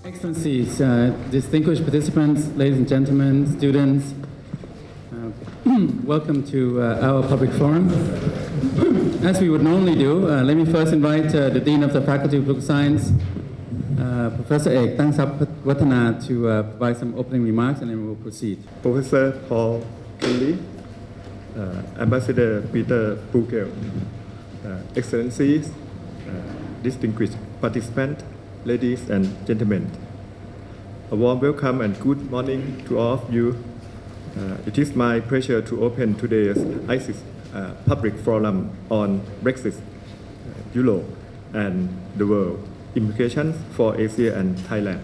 Excellencies, distinguished participants, ladies and gentlemen, students, welcome to our public forum. As we would normally do, let me first invite the Dean of the Faculty of Political Science, Professor Ek Tangsupvattana, to provide some opening remarks, and then we will proceed. Professor Paul Kelly, Ambassador Peter Prügel, Excellencies, distinguished participants, ladies and gentlemen, a warm welcome and good morning to all of you. It is my pleasure to open today's ISIS public forum on Brexit, Europe, and the world, implications for Asia and Thailand.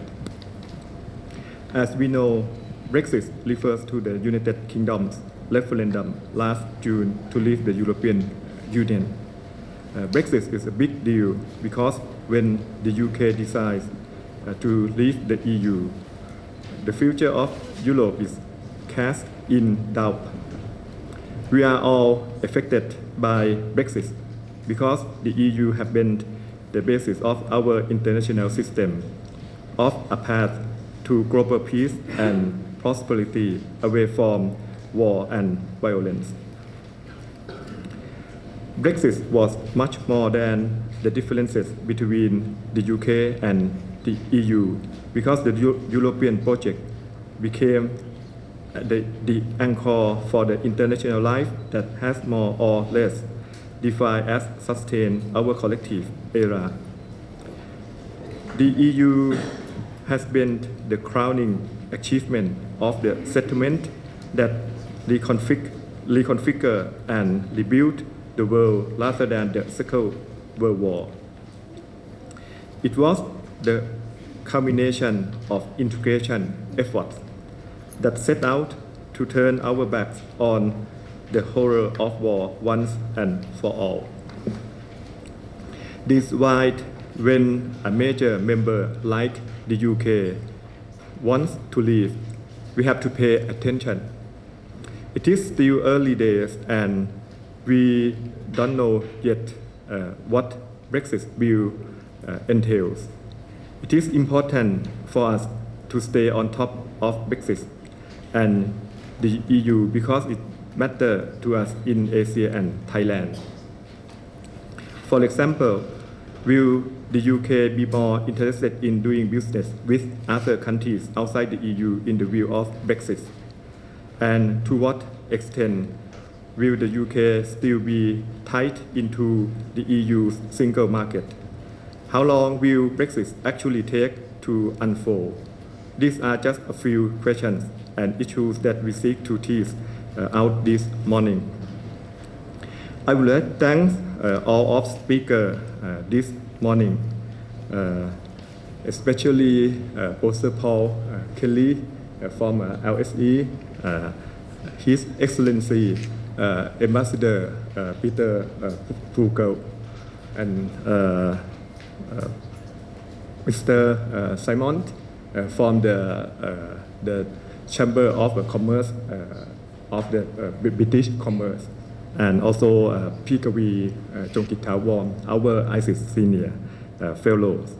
As we know, Brexit refers to the United Kingdom's referendum last June to leave the European Union. Brexit is a big deal because when the UK decides to leave the EU, the future of Europe is cast in doubt. We are all affected by Brexit because the EU has been the basis of our international system of a path to global peace and prosperity away from war and violence. Brexit was much more than the differences between the UK and the EU because the European project became the anchor for the international life that has more or less defined as sustained our collective era. The EU has been the crowning achievement of the settlement that reconfigure and rebuild the world rather than the Second World War. It was the culmination of integration efforts that set out to turn our backs on the horror of war once and for all. This is why when a major member like the UK wants to leave, we have to pay attention. It is still early days and we don't know yet what Brexit will entails. It is important for us to stay on top of Brexit and the EU because it matters to us in Asia and Thailand. For example, will the UK be more interested in doing business with other countries outside the EU in the view of Brexit? And to what extent will the UK still be tied into the EU's single market? How long will Brexit actually take to unfold? These are just a few questions and issues that we seek to tease out this morning. I would like to thank all of speakers this morning, especially Professor Paul Kelly from LSE, His Excellency Ambassador Peter Prügel, and Mr. Simon from the Chamber of Commerce of the British Commerce, and also Kavi Chongkittavorn, our ISIS senior fellows.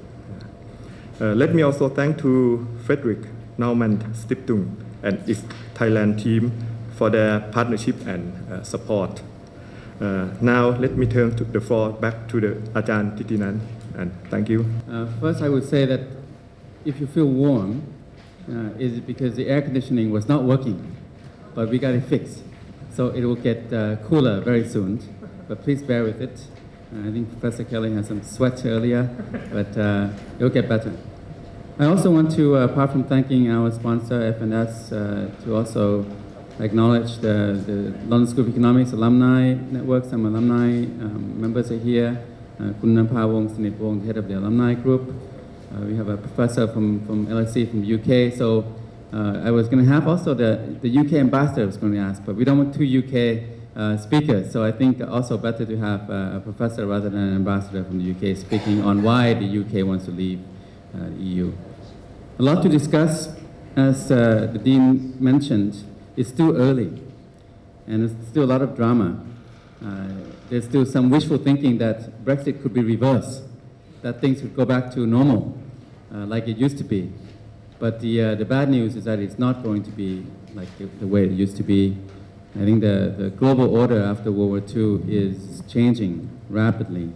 Let me also thank to Frederick Naumann Stiftung and its Thailand team for their partnership and support. Now let me turn to the floor back to the Ajahn Titinan, and thank you. First, I would say that if you feel warm, is it because the air conditioning was not working, but we got it fixed. So it will get cooler very soon, but please bear with it. I think Professor Kelly had some sweat earlier, but it will get better. I also want to, apart from thanking our sponsor, FNS, to also acknowledge the London School of Economics Alumni Network. Some alumni members are here. Kun Nampawong Sinitwong, head of the alumni group. We have a professor from LSE from the UK. So I was going to have also the UK ambassador was going to ask, but we don't want two UK speakers. So I think also better to have a professor rather than an ambassador from the UK speaking on why the UK wants to leave the EU. A lot to discuss, as the Dean mentioned. It's still early, and there's still a lot of drama. There's still some wishful thinking that Brexit could be reversed, that things would go back to normal. like it used to be. But the bad news is that it's not going to be like the way it used to be. I think the global order after World War II is changing rapidly.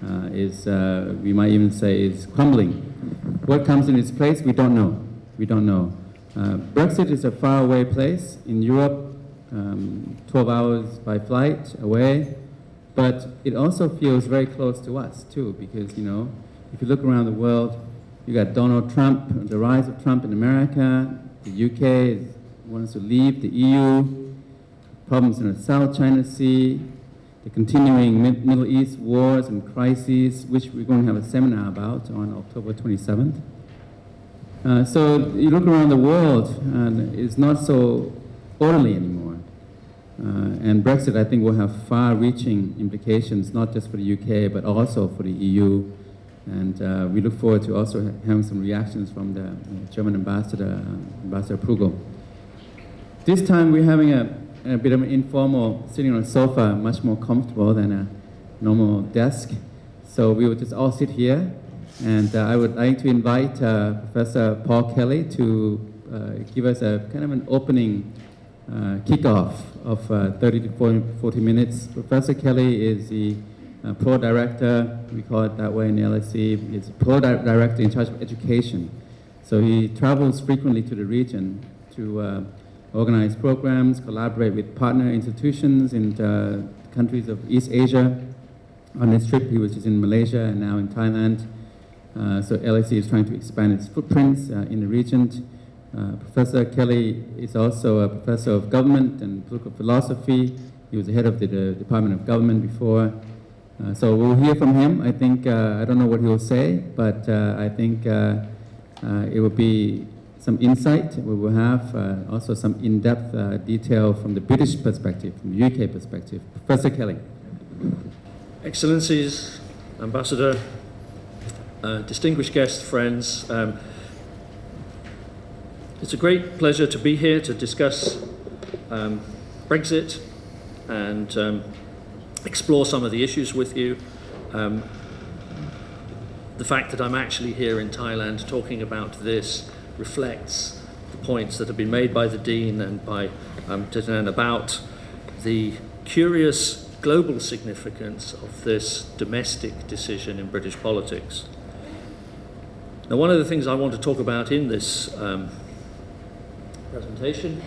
We might even say is crumbling. What comes in its place, we don't know. We don't know. Brexit is a faraway place in Europe, 12 hours by flight away, but it also feels very close to us too, because, you know, if you look around the world, you got Donald Trump, the rise of Trump in America, the UK wants to leave the EU, problems in the South China Sea, the continuing Middle East wars and crises, which we're going to have a seminar about on October 27th. So you look around the world, and it's not so orderly anymore. And Brexit, I think, will have far-reaching implications, not just for the UK, but also for the EU. And we look forward to also having some reactions from the German ambassador, Ambassador Prügel. This time we're having a bit of an informal, sitting on a sofa, much more comfortable than a normal desk. So we will just all sit here. And I would like to invite Professor Paul Kelly to give us a kind of an opening kickoff of 30 to 40 minutes. Professor Kelly is the Pro-Director, we call it that way in the LSE. He's a Pro-Director in charge of education. So he travels frequently to the region to organize programs, collaborate with partner institutions in countries of East Asia. On this trip, he was just in Malaysia and now in Thailand. So LSE is trying to expand its footprints in the region. Professor Kelly is also a professor of government and political philosophy. He was the head of the Department of Government before. So we'll hear from him. I think, I don't know what he will say, but I think it will be some insight. We will have also some in-depth detail from the British perspective, from the UK perspective. Professor Kelly. Excellencies, Ambassador, distinguished guests, friends, it's a great pleasure to be here to discuss Brexit and explore some of the issues with you. The fact that I'm actually here in Thailand talking about this reflects the points that have been made by the Dean and by Titan about the curious global significance of this domestic decision in British politics. Now, one of the things I want to talk about in this presentation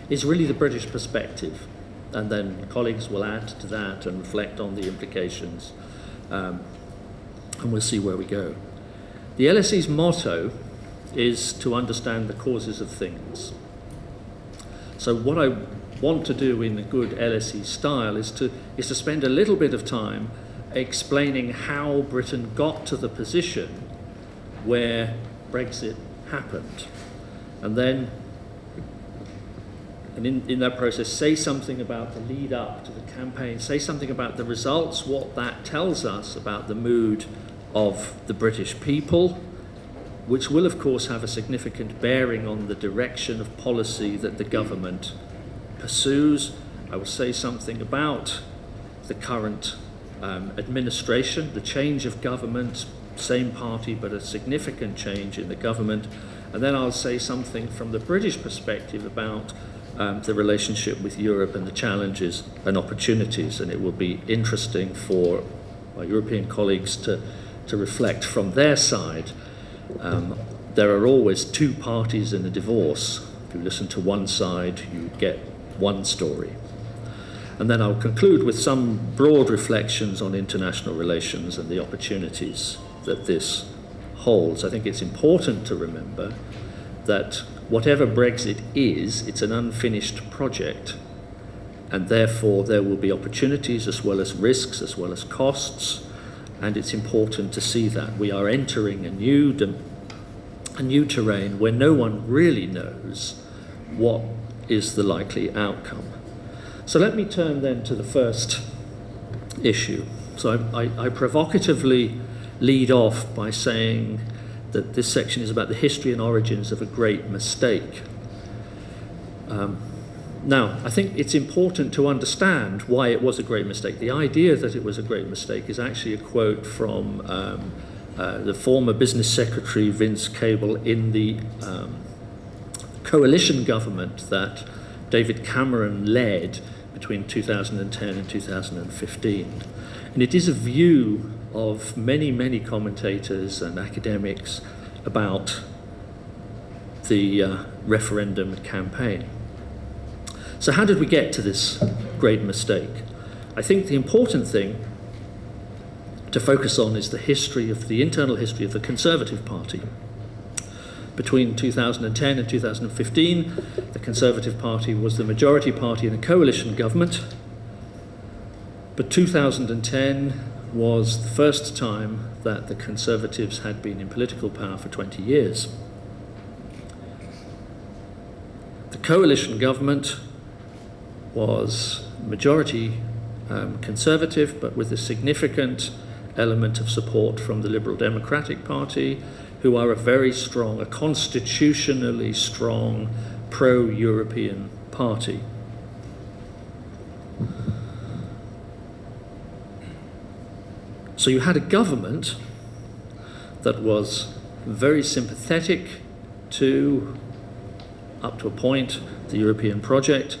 is really the British perspective, and then colleagues will add to that and reflect on the implications, and we'll see where we go. The LSE's motto is to understand the causes of things. So what I want to do in a good LSE style is to spend a little bit of time explaining how Britain got to the position where Brexit happened. And then, in that process, say something about the lead up to the campaign, say something about the results, what that tells us about the mood of the British people, which will of course have a significant bearing on the direction of policy that the government pursues. I will say something about the current administration, the change of government, same party but a significant change in the government, and then I'll say something from the British perspective about the relationship with Europe and the challenges and opportunities, and it will be interesting for my European colleagues to reflect from their side. There are always two parties in a divorce. If you listen to one side, you get one story. And then I'll conclude with some broad reflections on international relations and the opportunities that this holds. I think it's important to remember that whatever Brexit is, it's an unfinished project, and therefore there will be opportunities as well as risks, as well as costs, and it's important to see that. We are entering a new terrain where no one really knows what is the likely outcome. So let me turn then to the first issue. So I provocatively lead off by saying that this section is about the history and origins of a great mistake. Now, I think it's important to understand why it was a great mistake. The idea that it was a great mistake is actually a quote from the former business secretary Vince Cable in the coalition government that David Cameron led between 2010 and 2015. And it is a view of many, many commentators and academics about the referendum campaign. So how did we get to this great mistake? I think the important thing to focus on is the internal history of the Conservative Party. Between 2010 and 2015, the Conservative Party was the majority party in a coalition government, but 2010 was the first time that the Conservatives had been in political power for 20 years. The coalition government was majority Conservative, but with a significant element of support from the Liberal Democratic Party, who are a constitutionally strong pro-European party. So you had a government that was very sympathetic to, up to a point, the European project,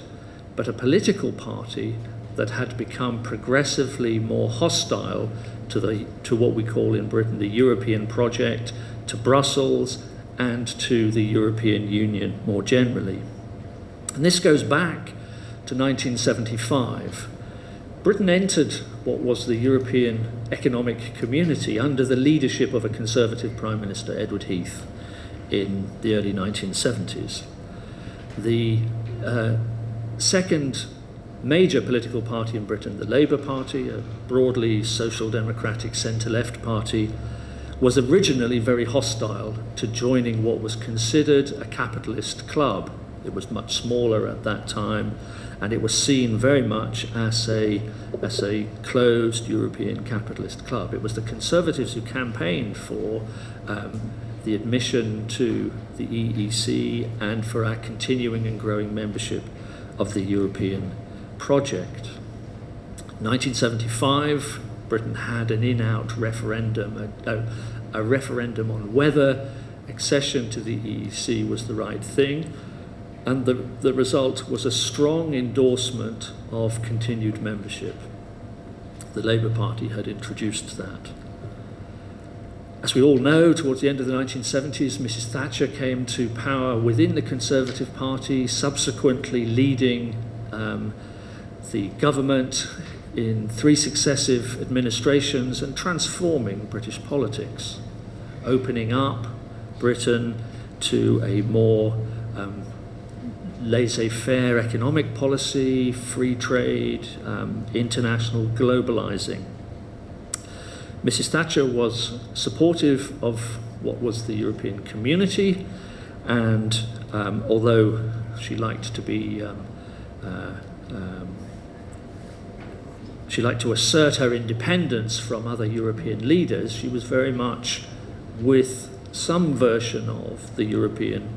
but a political party that had become progressively more hostile to what we call in Britain the European project, to Brussels, and to the European Union more generally. And this goes back to 1975. Britain entered what was the European Economic Community under the leadership of a Conservative Prime Minister, Edward Heath, in the early 1970s. The second major political party in Britain, the Labour Party, a broadly social democratic centre-left party, was originally very hostile to joining what was considered a capitalist club. It was much smaller at that time, and it was seen very much as a closed European capitalist club. It was the Conservatives who campaigned for the admission to the EEC and for our continuing and growing membership of the European project. 1975, Britain had an in-out referendum, a referendum on whether accession to the EEC was the right thing, and the result was a strong endorsement of continued membership. The Labour Party had introduced that. As we all know, towards the end of the 1970s, Mrs. Thatcher came to power within the Conservative Party, subsequently leading the government in 3 successive administrations and transforming British politics, opening up Britain to a more laissez-faire economic policy, free trade, international globalizing. Mrs. Thatcher was supportive of what was the European community, and although she liked to be she liked to assert her independence from other European leaders, she was very much with some version of the European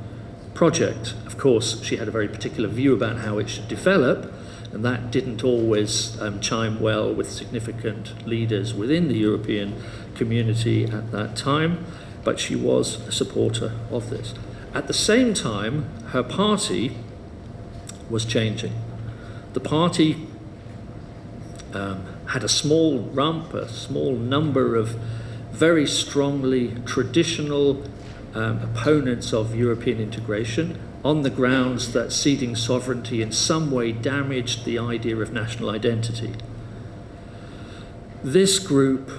project. Of course, she had a very particular view about how it should develop, and that didn't always chime well with significant leaders within the European community at that time, but she was a supporter of this. At the same time, her party was changing. The party had a small rump, a small number of very strongly traditional opponents of European integration on the grounds that ceding sovereignty in some way damaged the idea of national identity. This group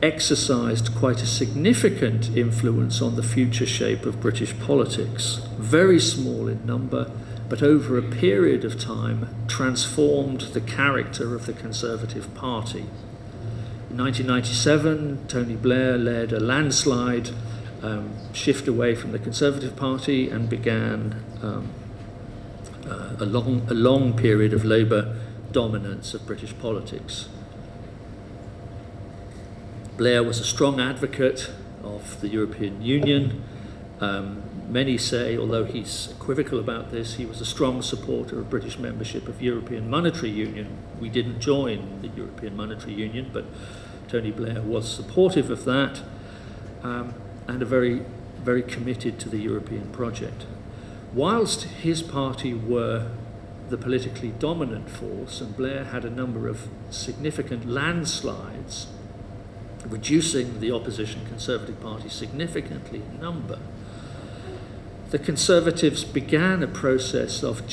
exercised quite a significant influence on the future shape of British politics, very small in number, but over a period of time transformed the character of the Conservative Party. In 1997, Tony Blair led a landslide shift away from the Conservative Party and began a long period of Labour dominance of British politics. Blair was a strong advocate of the European Union. Many say, although he's equivocal about this, he was a strong supporter of British membership of European Monetary Union. We didn't join the European Monetary Union, but Tony Blair was supportive of that and very, very committed to the European project. Whilst his party were the politically dominant force, and Blair had a number of significant landslides, reducing the opposition Conservative Party significantly in number, the Conservatives began a process of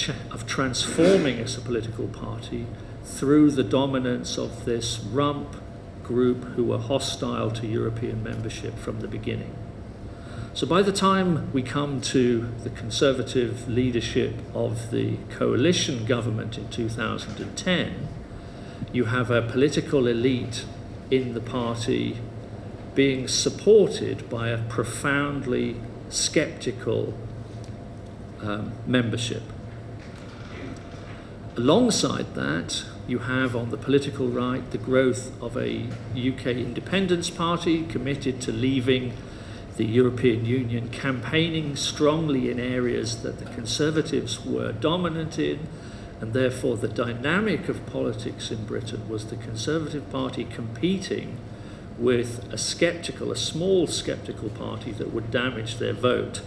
transforming as a political party through the dominance of this rump group who were hostile to European membership from the beginning. So by the time we come to the Conservative leadership of the coalition government in 2010, you have a political elite in the party being supported by a profoundly sceptical membership. Alongside that, you have on the political right the growth of a UK independence party committed to leaving the European Union, campaigning strongly in areas that the Conservatives were dominant in, and therefore the dynamic of politics in Britain was the Conservative Party competing with a small sceptical party that would damage their vote.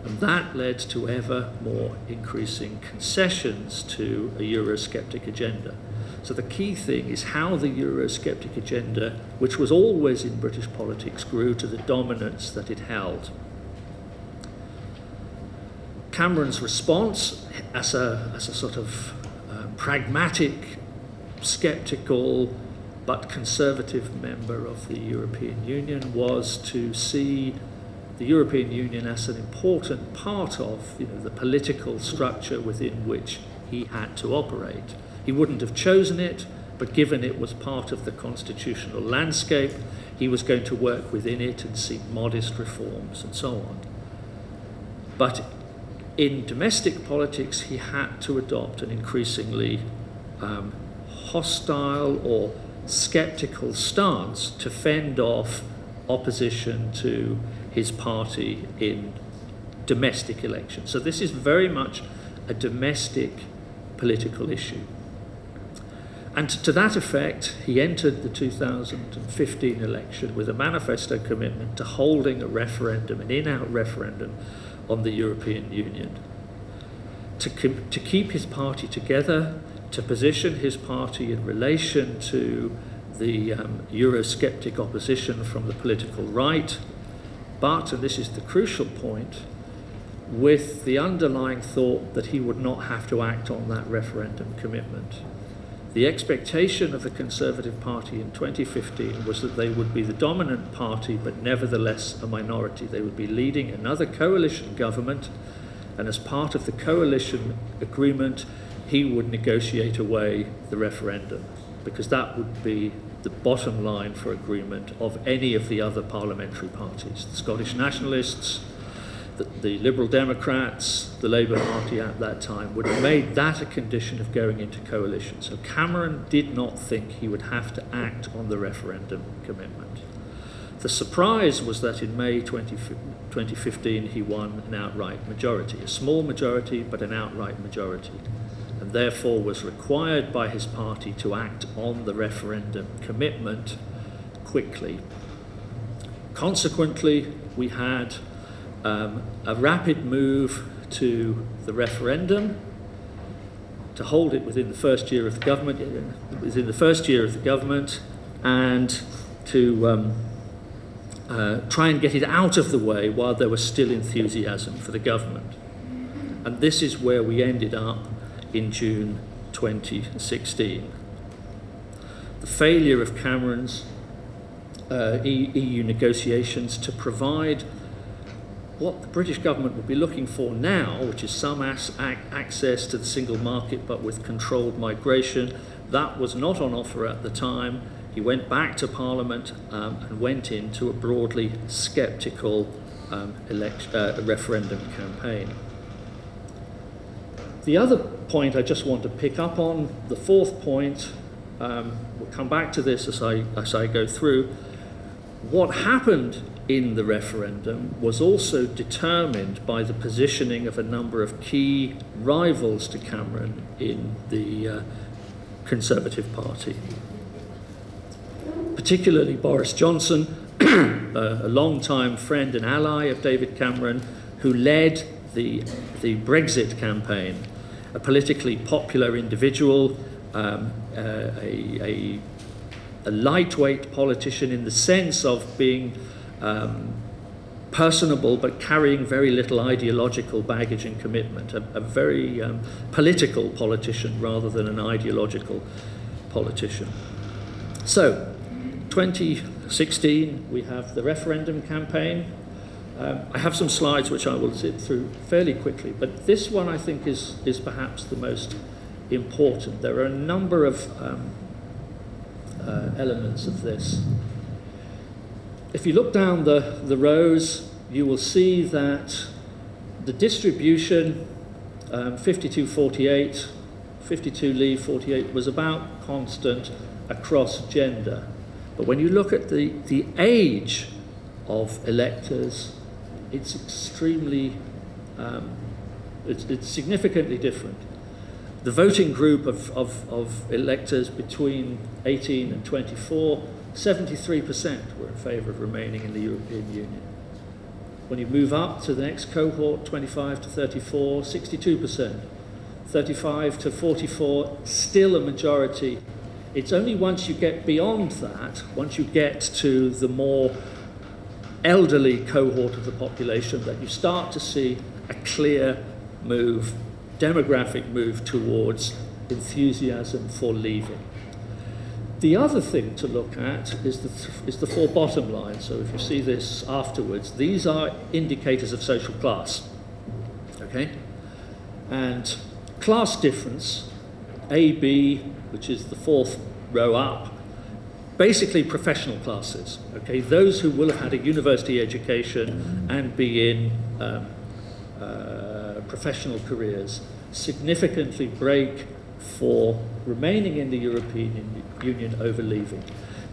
And that led to ever more increasing concessions to a Eurosceptic agenda. So the key thing is how the Eurosceptic agenda, which was always in British politics, grew to the dominance that it held. Cameron's response as a sort of pragmatic, sceptical, but conservative member of the European Union was to see the European Union as an important part of the political structure within which he had to operate. He wouldn't have chosen it, but given it was part of the constitutional landscape, he was going to work within it and seek modest reforms and so on. But in domestic politics, he had to adopt an increasingly hostile or sceptical stance to fend off opposition to his party in domestic elections. So this is very much a domestic political issue. And to that effect, he entered the 2015 election with a manifesto commitment to holding a referendum, an in-out referendum on the European Union, to keep his party together, to position his party in relation to the Eurosceptic opposition from the political right, but, and this is the crucial point, with the underlying thought that he would not have to act on that referendum commitment. The expectation of the Conservative Party in 2015 was that they would be the dominant party, but nevertheless a minority. They would be leading another coalition government, and as part of the coalition agreement, he would negotiate away the referendum, because that would be the bottom line for agreement of any of the other parliamentary parties. The Scottish Nationalists, the Liberal Democrats, the Labour Party at that time would have made that a condition of going into coalition. So Cameron did not think he would have to act on the referendum commitment. The surprise was that in May 2015 he won an outright majority, a small majority but an outright majority, and therefore was required by his party to act on the referendum commitment quickly. Consequently, we had a rapid move to the referendum, to hold it within the first year of the government, and to try and get it out of the way while there was still enthusiasm for the government. And this is where we ended up in June 2016. The failure of Cameron's EU negotiations to provide what the British government would be looking for now, which is some access to the single market but with controlled migration, that was not on offer at the time. He went back to Parliament and went into a broadly sceptical referendum campaign. The other point I just want to pick up on, the fourth point, we'll come back to this as I go through. What happened in the referendum was also determined by the positioning of a number of key rivals to Cameron in the Conservative Party. particularly Boris Johnson, a long-time friend and ally of David Cameron, who led the Brexit campaign, a politically popular individual, a lightweight politician in the sense of being personable but carrying very little ideological baggage and commitment, a very political politician rather than an ideological politician. So, 2016, we have the referendum campaign. I have some slides which I will zip through fairly quickly, but this one I think is perhaps the most important. There are a number of elements of this. If you look down the rows, you will see that the distribution, 52-48, 52 leave, 48, was about constant across gender. But when you look at the age of electors, it's extremely, it's significantly different. The voting group of electors between 18 and 24, 73% were in favour of remaining in the European Union. When you move up to the next cohort, 25 to 34, 62%. 35 to 44, still a majority. It's only once you get beyond that, once you get to the more elderly cohort of the population, that you start to see a clear move, demographic move towards enthusiasm for leaving. The other thing to look at is the four bottom lines. So if you see this afterwards, these are indicators of social class, okay? And class difference, AB, which is the fourth row up, basically professional classes, okay? Those who will have had a university education and be in professional careers significantly break for remaining in the European Union over leaving.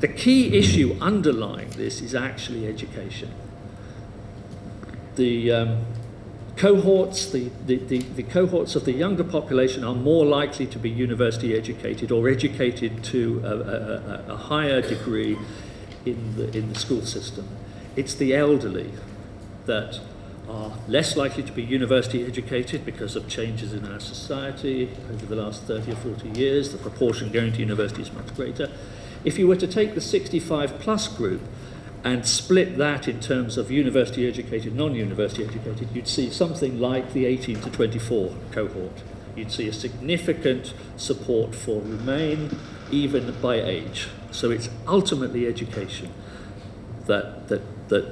The key issue underlying this is actually education. The cohorts, the cohorts of the younger population are more likely to be university educated or educated to a higher degree in the school system. It's the elderly that are less likely to be university educated because of changes in our society over the last 30 or 40 years. The proportion going to university is much greater. If you were to take the 65 plus group and split that in terms of university educated, non-university educated, you'd see something like the 18 to 24 cohort. You'd see a significant support for Remain, even by age. So it's ultimately education that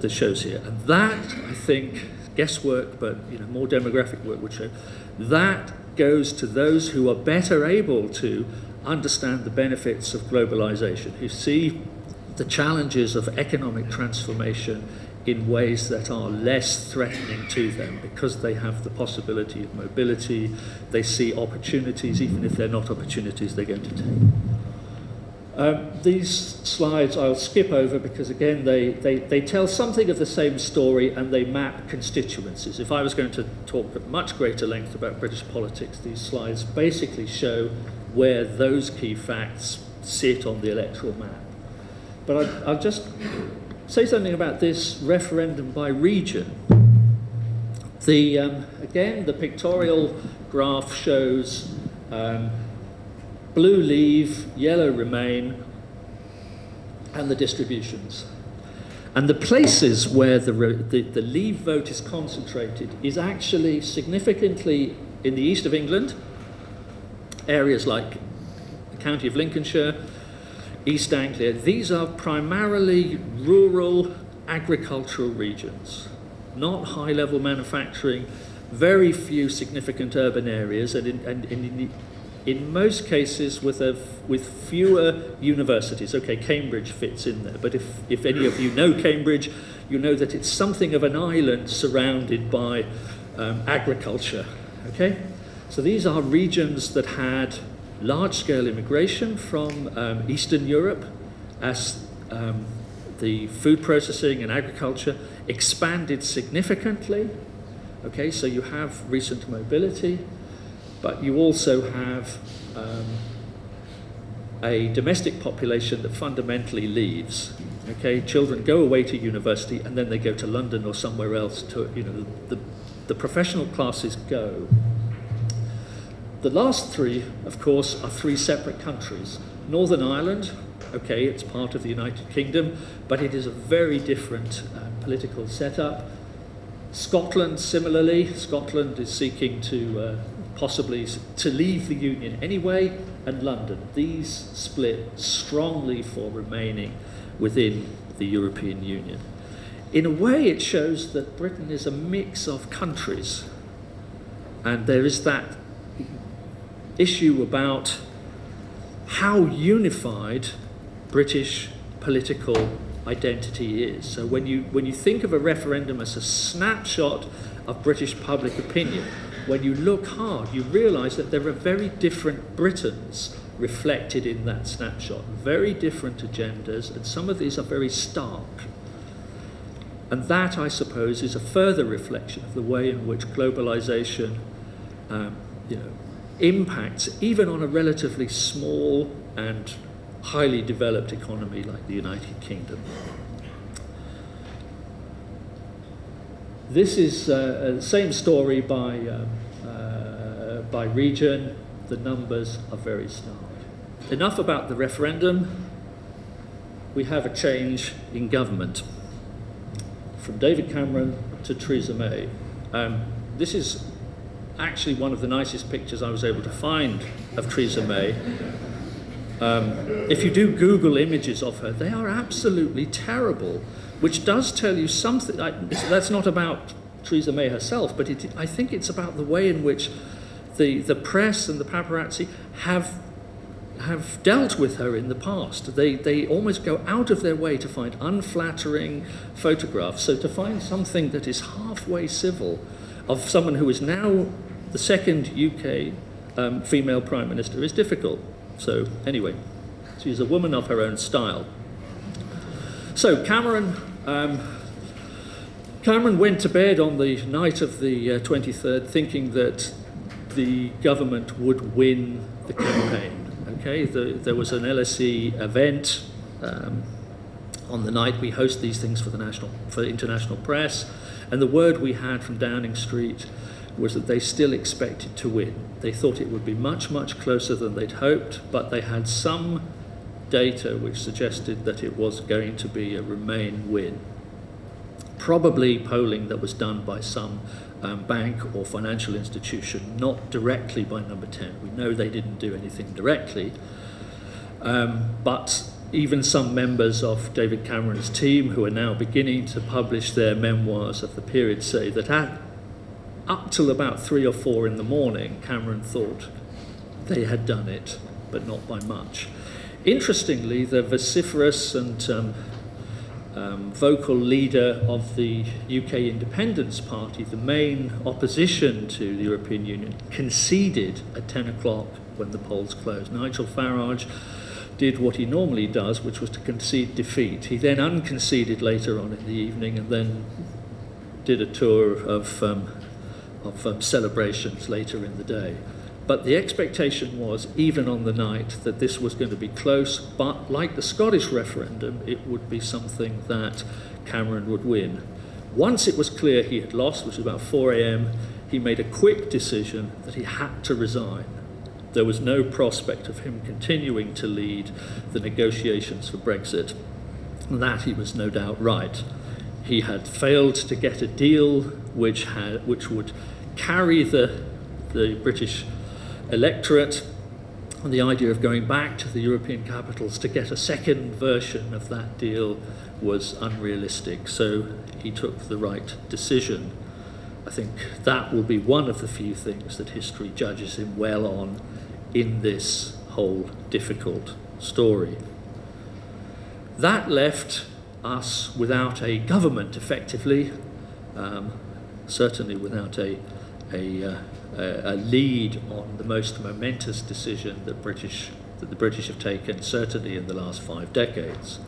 shows here. And that, I think, guesswork, but more demographic work would show, that goes to those who are better able to understand the benefits of globalization, who see the challenges of economic transformation in ways that are less threatening to them because they have the possibility of mobility. They see opportunities, even if they're not opportunities they're going to take. These slides I'll skip over because, again, they tell something of the same story and they map constituencies. If I was going to talk at much greater length about British politics, these slides basically show where those key facts sit on the electoral map. But I'll just say something about this referendum by region. Again, the pictorial graph shows blue leave, yellow Remain, and the distributions. And the places where the leave vote is concentrated is actually significantly in the east of England, areas like the county of Lincolnshire, East Anglia. These are primarily rural agricultural regions, not high-level manufacturing, very few significant urban areas, and in most cases with fewer universities. Okay, Cambridge fits in there, but if any of you know Cambridge, you know that it's something of an island surrounded by agriculture, okay? So these are regions that had large-scale immigration from Eastern Europe as the food processing and agriculture expanded significantly. Okay, so you have recent mobility, but you also have a domestic population that fundamentally leaves. Okay, children go away to university and then they go to London or somewhere else to, you know, the professional classes go. The last three, of course, are three separate countries. Northern Ireland, okay, it's part of the United Kingdom, but it is a very different political setup. Scotland, similarly, Scotland is seeking to possibly to leave the Union anyway, and London. These split strongly for remaining within the European Union. In a way, it shows that Britain is a mix of countries, and there is that issue about how unified British political identity is. So when you think of a referendum as a snapshot of British public opinion, when you look hard, you realise that there are very different Britons reflected in that snapshot, very different agendas, and some of these are very stark. And that, I suppose, is a further reflection of the way in which globalisation impacts even on a relatively small and highly developed economy like the United Kingdom. This is the same story by region. The numbers are very stark. Enough about the referendum. We have a change in government from David Cameron to Theresa May. This is actually one of the nicest pictures I was able to find of Theresa May. If you do Google images of her, they are absolutely terrible, which does tell you something. That's not about Theresa May herself, but I think it's about the way in which the press and the paparazzi have dealt with her in the past. They almost go out of their way to find unflattering photographs. So to find something that is halfway civil of someone who is now the second UK female Prime Minister is difficult. So anyway, she's a woman of her own style. So Cameron went to bed on the night of the 23rd thinking that the government would win the campaign. Okay, there was an LSE event on the night. We host these things for the international press, and the word we had from Downing Street was that they still expected to win. They thought it would be much, much closer than they'd hoped, but they had some data which suggested that it was going to be a Remain win. Probably polling that was done by some bank or financial institution, not directly by Number 10. We know they didn't do anything directly, but even some members of David Cameron's team who are now beginning to publish their memoirs of the period say that up till about 3 or 4 in the morning, Cameron thought they had done it, but not by much. Interestingly, the vociferous and vocal leader of the UK Independence Party, the main opposition to the European Union, conceded at 10 o'clock when the polls closed. Nigel Farage did what he normally does, which was to concede defeat. He then unconceded later on in the evening and then did a tour of celebrations later in the day. But the expectation was, even on the night, that this was going to be close, but like the Scottish referendum, it would be something that Cameron would win. Once it was clear he had lost, which was about 4 a.m., he made a quick decision that he had to resign. There was no prospect of him continuing to lead the negotiations for Brexit. And that he was no doubt right. He had failed to get a deal which would carry the British electorate, and the idea of going back to the European capitals to get a second version of that deal was unrealistic. So he took the right decision. I think that will be one of the few things that history judges him well on in this whole difficult story. That left us without a government, effectively, certainly without a lead on the most momentous decision that the British have taken, certainly in the last 5 decades.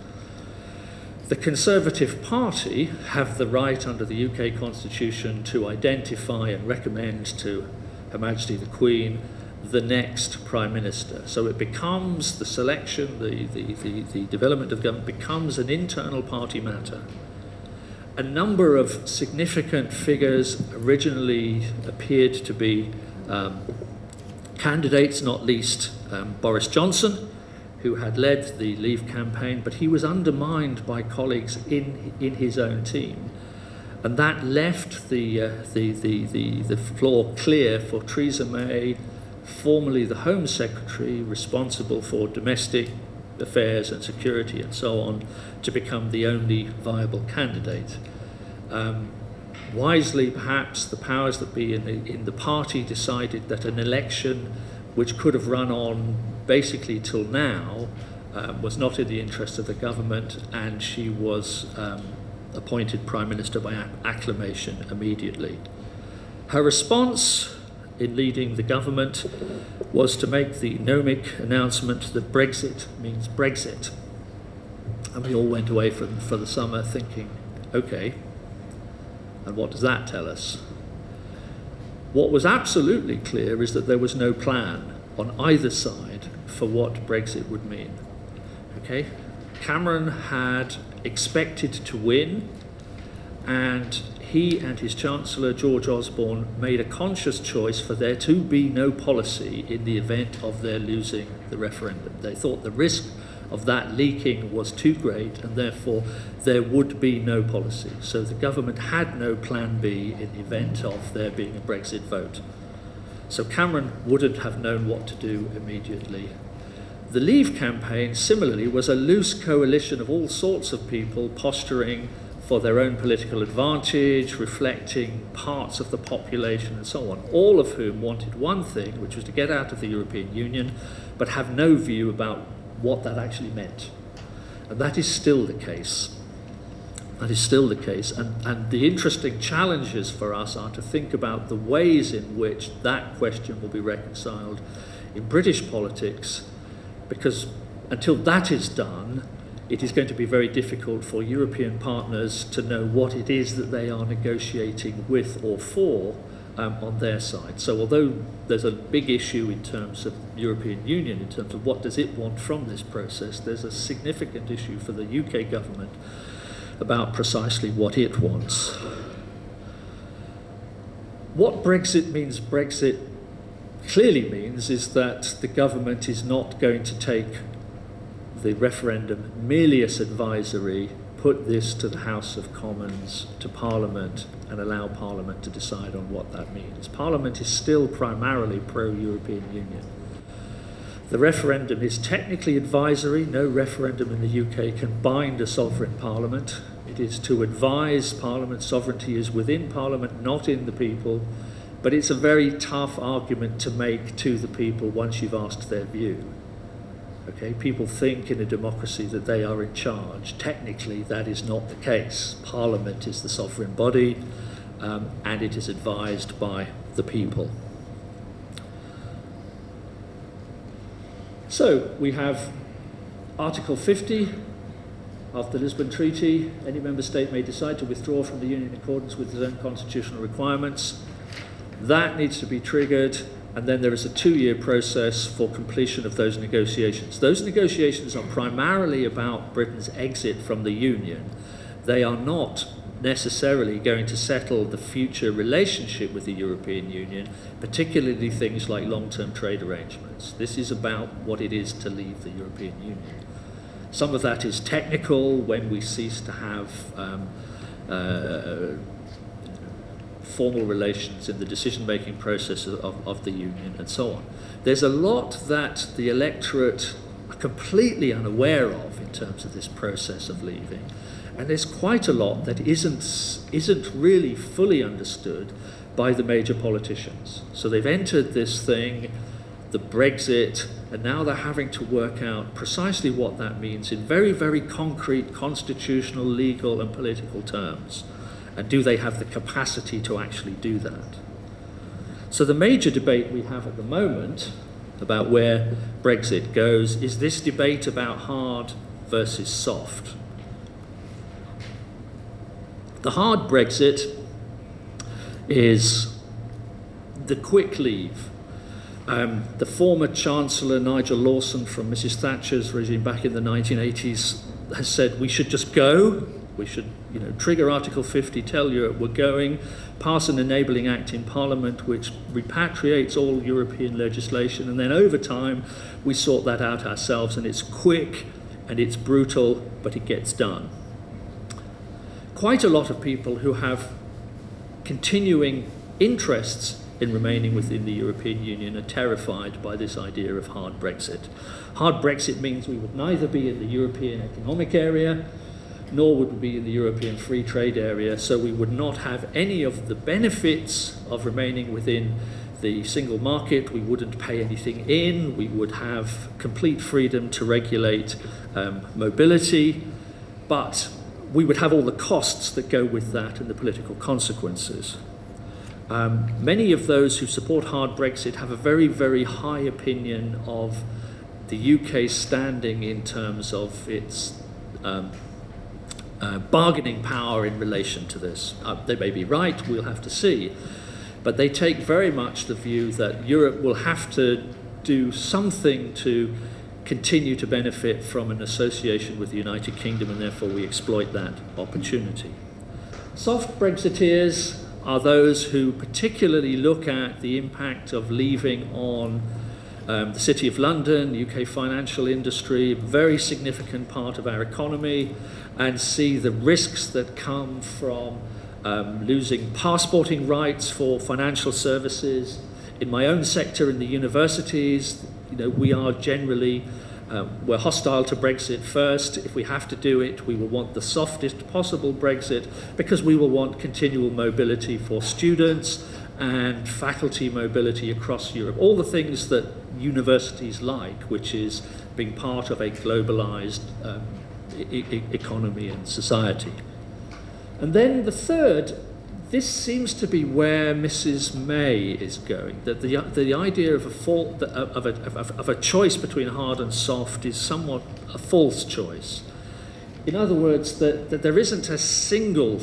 The Conservative Party have the right under the UK Constitution to identify and recommend to Her Majesty the Queen the next Prime Minister. So it becomes the selection, the development of government becomes an internal party matter. A number of significant figures originally appeared to be candidates, not least Boris Johnson, who had led the Leave campaign, but he was undermined by colleagues in his own team. And that left the floor clear for Theresa May, formerly the Home Secretary, responsible for domestic affairs and security and so on, to become the only viable candidate. Wisely, perhaps, the powers that be in the party decided that an election which could have run on basically till now was not in the interest of the government, and she was appointed Prime Minister by acclamation immediately. Her response in leading the government was to make the gnomic announcement that Brexit means Brexit. And we all went away for the summer thinking, okay, and what does that tell us? What was absolutely clear is that there was no plan on either side for what Brexit would mean. Okay? Cameron had expected to win, and he and his Chancellor, George Osborne, made a conscious choice for there to be no policy in the event of their losing the referendum. They thought the risk of that leaking was too great, and therefore there would be no policy. So the government had no plan B in the event of there being a Brexit vote. So Cameron wouldn't have known what to do immediately. The Leave campaign, similarly, was a loose coalition of all sorts of people posturing for their own political advantage, reflecting parts of the population and so on, all of whom wanted one thing, which was to get out of the European Union, but have no view about what that actually meant. And that is still the case. That is still the case. And the interesting challenges for us are to think about the ways in which that question will be reconciled in British politics, because until that is done, it is going to be very difficult for European partners to know what it is that they are negotiating with or for on their side. So although there's a big issue in terms of European Union, in terms of what does it want from this process, there's a significant issue for the UK government about precisely what it wants. What Brexit clearly means is that the government is not going to take the referendum merely as advisory, put this to the House of Commons, to Parliament, and allow Parliament to decide on what that means. Parliament is still primarily pro-European Union. The referendum is technically advisory. No referendum in the UK can bind a sovereign Parliament. It is to advise Parliament. Sovereignty is within Parliament, not in the people. But it's a very tough argument to make to the people once you've asked their view. Okay, people think in a democracy that they are in charge. Technically, that is not the case. Parliament is the sovereign body, and it is advised by the people. So, we have Article 50 of the Lisbon Treaty. Any member state may decide to withdraw from the Union in accordance with its own constitutional requirements. That needs to be triggered, and then there is a 2-year process for completion of those negotiations. Those negotiations are primarily about Britain's exit from the Union. They are not necessarily going to settle the future relationship with the European Union, particularly things like long-term trade arrangements. This is about what it is to leave the European Union. Some of that is technical, when we cease to have formal relations in the decision-making process of the Union and so on. There's a lot that the electorate are completely unaware of in terms of this process of leaving, and there's quite a lot that isn't really fully understood by the major politicians. So they've entered this thing, the Brexit, and now they're having to work out precisely what that means in very, very concrete constitutional, legal and political terms. And do they have the capacity to actually do that? So the major debate we have at the moment about where Brexit goes is this debate about hard versus soft. The hard Brexit is the quick leave, The former Chancellor Nigel Lawson from Mrs. Thatcher's regime back in the 1980s has said we should just go. We should, trigger Article 50, tell Europe we're going, pass an enabling act in Parliament which repatriates all European legislation, and then over time we sort that out ourselves, and it's quick and it's brutal, but it gets done. Quite a lot of people who have continuing interests in remaining within the European Union are terrified by this idea of hard Brexit. Hard Brexit means we would neither be in the European Economic Area, nor would we be in the European Free Trade Area, so we would not have any of the benefits of remaining within the single market. We wouldn't pay anything in, we would have complete freedom to regulate mobility, but we would have all the costs that go with that and the political consequences. Many of those who support hard Brexit have a very, very high opinion of the UK's standing in terms of its bargaining power in relation to this. They may be right, we'll have to see, but they take very much the view that Europe will have to do something to continue to benefit from an association with the United Kingdom, and therefore we exploit that opportunity. Soft Brexiteers are those who particularly look at the impact of leaving on the City of London, UK financial industry, a very significant part of our economy, and see the risks that come from losing passporting rights for financial services. In my own sector, in the universities, we are generally, we're hostile to Brexit first. If we have to do it, we will want the softest possible Brexit, because we will want continual mobility for students and faculty mobility across Europe. All the things that universities like, which is being part of a globalized economy and society. And then the third, this seems to be where Mrs. May is going, that the idea of a choice between hard and soft is somewhat a false choice. In other words, that there isn't a single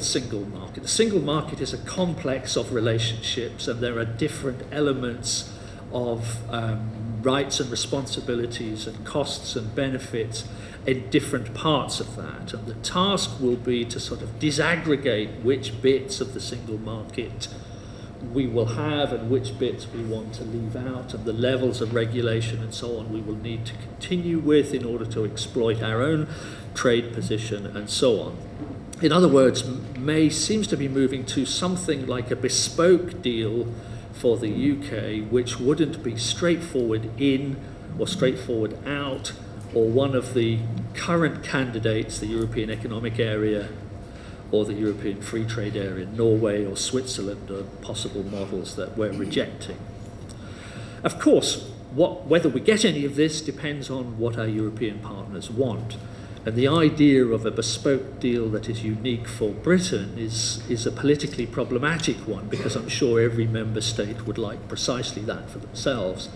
market. The single market is a complex of relationships, and there are different elements of rights and responsibilities and costs and benefits in different parts of that. And the task will be to sort of disaggregate which bits of the single market we will have and which bits we want to leave out, and the levels of regulation and so on we will need to continue with in order to exploit our own trade position and so on. In other words, May seems to be moving to something like a bespoke deal for the UK, which wouldn't be straightforward in or straightforward out, or one of the current candidates, the European Economic Area or the European Free Trade Area, Norway or Switzerland, are possible models that we're rejecting. Of course, whether we get any of this depends on what our European partners want. And the idea of a bespoke deal that is unique for Britain is a politically problematic one, because I'm sure every member state would like precisely that for themselves.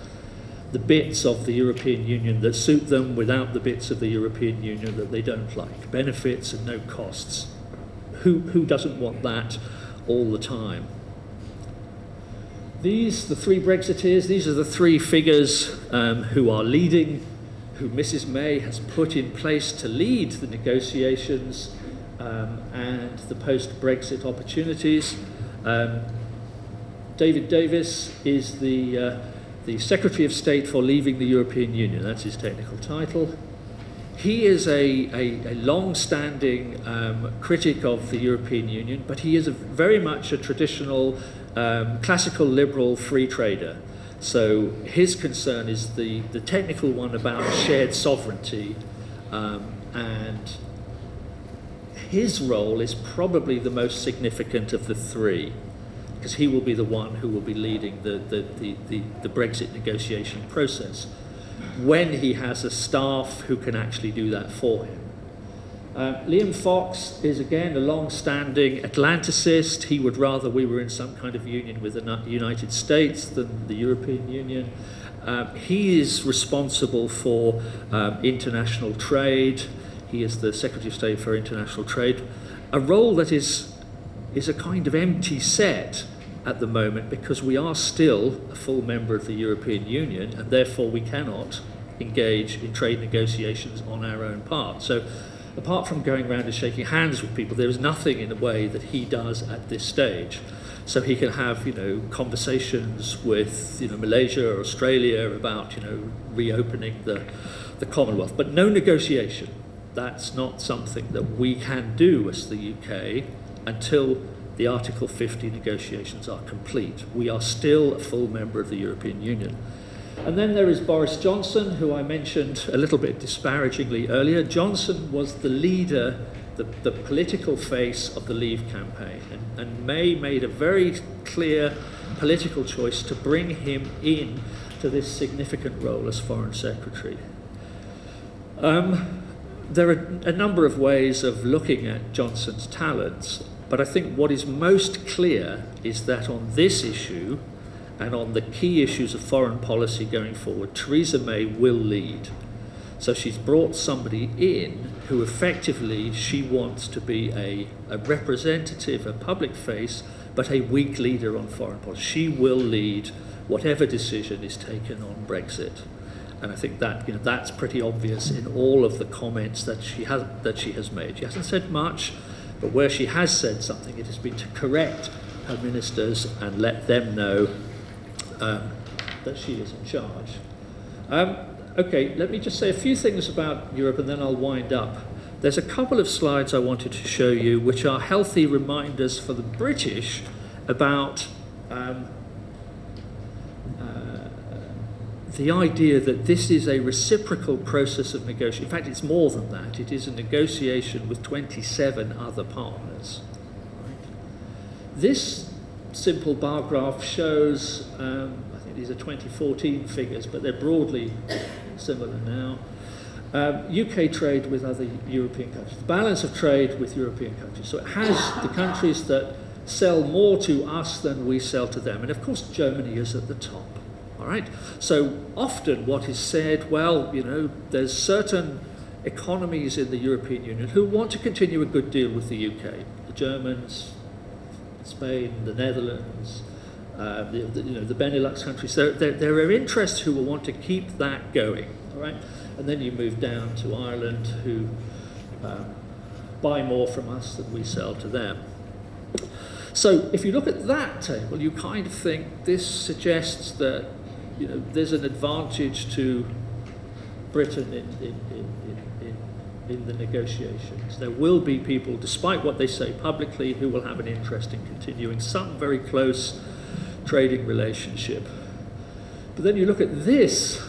The bits of the European Union that suit them without the bits of the European Union that they don't like. Benefits and no costs. Who doesn't want that all the time? The three Brexiteers, these are the three figures who are leading, who Mrs. May has put in place to lead the negotiations and the post-Brexit opportunities. David Davis is the Secretary of State for leaving the European Union. That's his technical title. He is a long-standing critic of the European Union, but he is very much a traditional classical liberal free trader. So his concern is the technical one about shared sovereignty, and his role is probably the most significant of the three, because he will be the one who will be leading the Brexit negotiation process, when he has a staff who can actually do that for him. Liam Fox is again a long-standing Atlanticist. He would rather we were in some kind of union with the United States than the European Union. He is responsible for international trade. He is the Secretary of State for International Trade, a role that is a kind of empty set at the moment because we are still a full member of the European Union, and therefore we cannot engage in trade negotiations on our own part. So apart from going around and shaking hands with people, there is nothing in a way that he does at this stage. So he can have, conversations with, Malaysia or Australia about, reopening the Commonwealth, but no negotiation. That's not something that we can do as the UK until the Article 50 negotiations are complete. We are still a full member of the European Union. And then there is Boris Johnson, who I mentioned a little bit disparagingly earlier. Johnson was the leader, the political face of the Leave campaign, and May made a very clear political choice to bring him in to this significant role as Foreign Secretary. There are a number of ways of looking at Johnson's talents, but I think what is most clear is that on this issue and on the key issues of foreign policy going forward, Theresa May will lead. So she's brought somebody in who effectively she wants to be a representative, a public face, but a weak leader on foreign policy. She will lead whatever decision is taken on Brexit. And I think that that's pretty obvious in all of the comments that she has made. She hasn't said much, but where she has said something, it has been to correct her ministers and let them know that she is in charge. Okay, let me just say a few things about Europe and then I'll wind up. There's a couple of slides I wanted to show you which are healthy reminders for the British about the idea that this is a reciprocal process of negotiation. In fact, it's more than that. It is a negotiation with 27 other partners. Right? This simple bar graph shows, I think these are 2014 figures, but they're broadly similar now. UK trade with other European countries, the balance of trade with European countries. So it has the countries that sell more to us than we sell to them. And of course, Germany is at the top. All right. So often what is said, well, there's certain economies in the European Union who want to continue a good deal with the UK. The Germans, Spain, the Netherlands, the Benelux countries. There are interests who will want to keep that going. All right. And then you move down to Ireland, who buy more from us than we sell to them. So if you look at that table, you kind of think this suggests that there's an advantage to Britain in the negotiations. There will be people, despite what they say publicly, who will have an interest in continuing some very close trading relationship. But then you look at this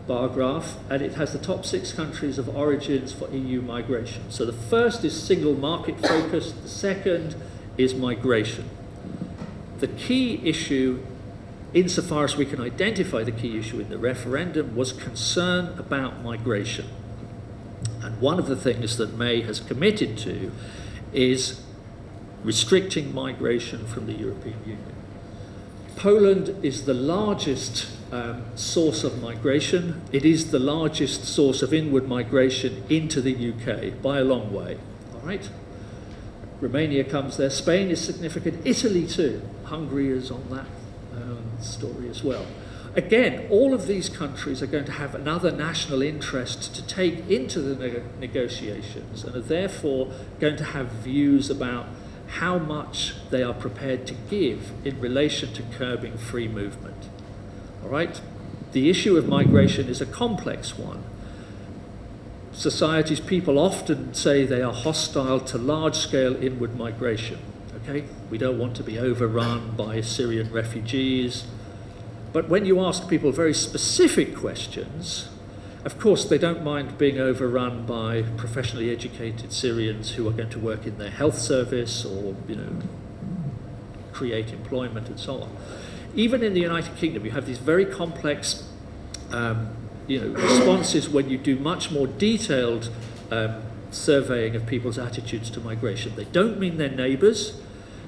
bar graph, and it has the top 6 countries of origins for EU migration. So the first is single market focused, the second is migration. The key issue, insofar as we can identify the key issue in the referendum, was concern about migration. And one of the things that May has committed to is restricting migration from the European Union. Poland is the largest source of migration. It is the largest source of inward migration into the UK by a long way. All right? Romania comes there. Spain is significant. Italy too. Hungary is on that story as well. Again, all of these countries are going to have another national interest to take into the negotiations and are therefore going to have views about how much they are prepared to give in relation to curbing free movement. All right? The issue of migration is a complex one. Societies, people often say they are hostile to large-scale inward migration. Okay? We don't want to be overrun by Syrian refugees. But when you ask people very specific questions, of course they don't mind being overrun by professionally educated Syrians who are going to work in their health service or, create employment and so on. Even in the United Kingdom, you have these very complex responses when you do much more detailed surveying of people's attitudes to migration. They don't mean their neighbours.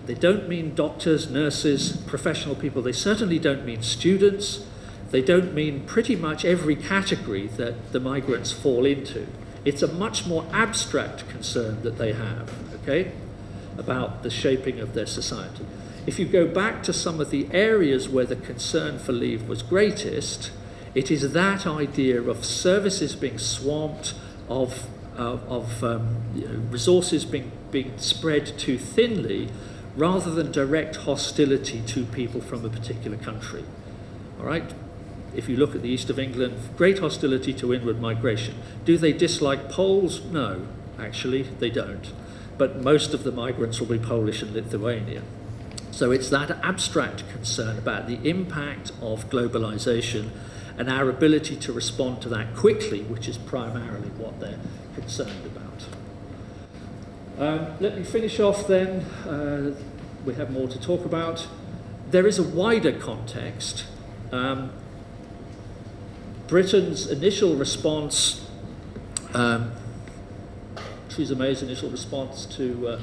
They don't mean doctors, nurses, professional people. They certainly don't mean students. They don't mean pretty much every category that the migrants fall into. It's a much more abstract concern that they have, okay, about the shaping of their society. if you go back to some of the areas where the concern for leave was greatest, it is that idea of services being swamped, of resources being spread too thinly, rather than direct hostility to people from a particular country. All right? If you look at the east of England, great hostility to inward migration. Do they dislike Poles? No, actually, they don't. But most of the migrants will be Polish and Lithuanian. So it's that abstract concern about the impact of globalization and our ability to respond to that quickly, which is primarily what they're concerned about. Let me finish off then. We have more to talk about. There is a wider context. Britain's initial response, Theresa May's initial response to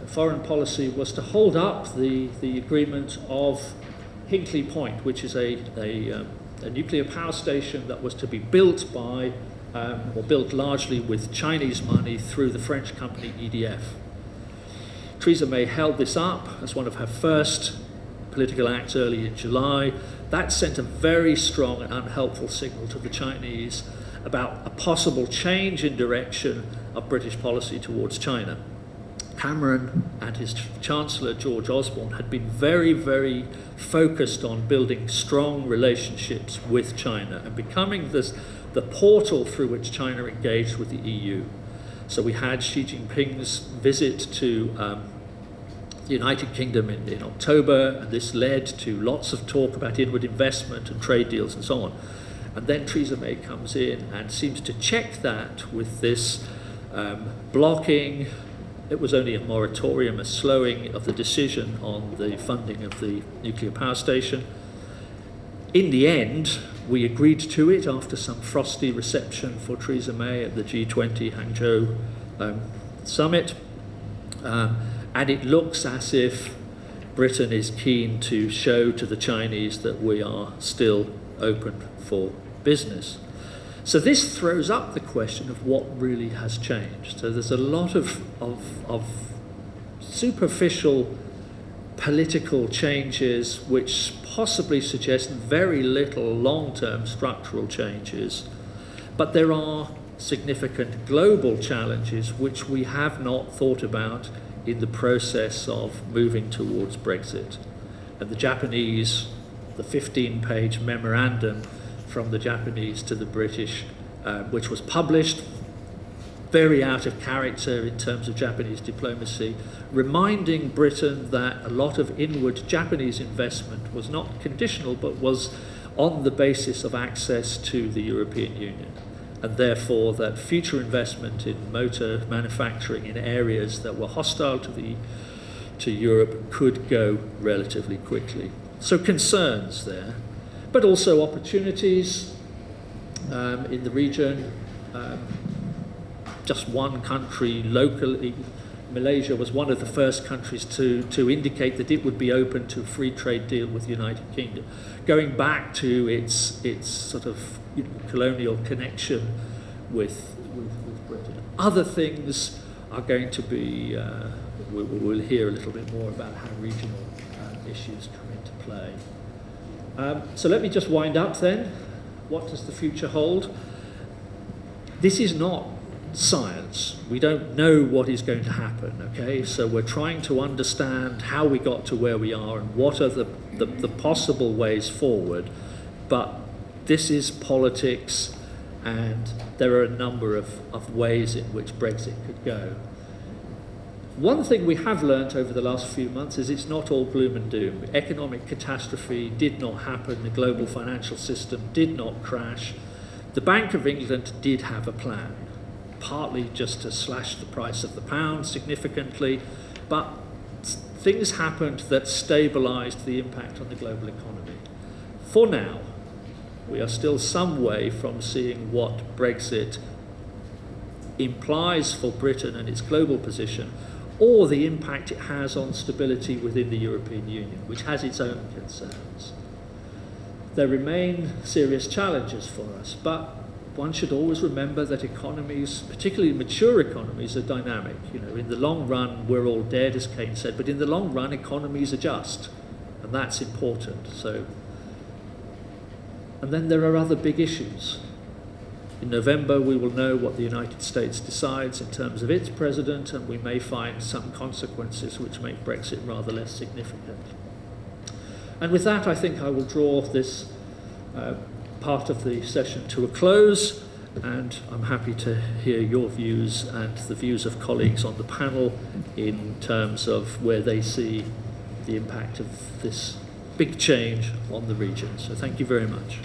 foreign policy was to hold up the agreement of Hinkley Point, which is a nuclear power station that was to be built by, or built largely with Chinese money through the French company EDF. Theresa May held this up as one of her first political acts early in July. That sent a very strong and unhelpful signal to the Chinese about a possible change in direction of British policy towards China. Cameron and his Chancellor, George Osborne, had been very, very focused on building strong relationships with China and becoming the portal through which China engaged with the EU. So we had Xi Jinping's visit to the United Kingdom in October, and this led to lots of talk about inward investment and trade deals and so on. And then Theresa May comes in and seems to check that with this blocking. It was only a moratorium, a slowing of the decision on the funding of the nuclear power station. In the end, we agreed to it after some frosty reception for Theresa May at the G20 Hangzhou summit. And it looks as if Britain is keen to show to the Chinese that we are still open for business. So this throws up the question of what really has changed. So there's a lot of superficial political changes which possibly suggest very little long-term structural changes, but there are significant global challenges which we have not thought about in the process of moving towards Brexit. And the Japanese, the 15-page memorandum from the Japanese to the British, which was published, very out of character in terms of Japanese diplomacy, reminding Britain that a lot of inward Japanese investment was not conditional, but was on the basis of access to the European Union, and therefore that future investment in motor manufacturing in areas that were hostile to Europe could go relatively quickly. So concerns there, but also opportunities in the region. Just one country locally, Malaysia was one of the first countries to indicate that it would be open to a free trade deal with the United Kingdom, going back to its sort of colonial connection with Britain. Other things are going to be, we'll hear a little bit more about how regional issues come into play. So let me just wind up then. What does the future hold? This is not science. We don't know what is going to happen, okay? So we're trying to understand how we got to where we are and what are the possible ways forward. But this is politics, and there are a number of ways in which Brexit could go. One thing we have learnt over the last few months is it's not all gloom and doom. Economic catastrophe did not happen. The global financial system did not crash. The Bank of England did have a plan, partly just to slash the price of the pound significantly, but things happened that stabilised the impact on the global economy. For now, we are still some way from seeing what Brexit implies for Britain and its global position, or the impact it has on stability within the European Union, which has its own concerns. There remain serious challenges for us, but one should always remember that economies, particularly mature economies, are dynamic. You know, in the long run, we're all dead, as Keynes said, but in the long run, economies adjust, and that's important. So, and then there are other big issues. In November, we will know what the United States decides in terms of its president, and we may find some consequences which make Brexit rather less significant. And with that, I think I will draw this part of the session to a close, and I'm happy to hear your views and the views of colleagues on the panel in terms of where they see the impact of this big change on the region. So thank you very much.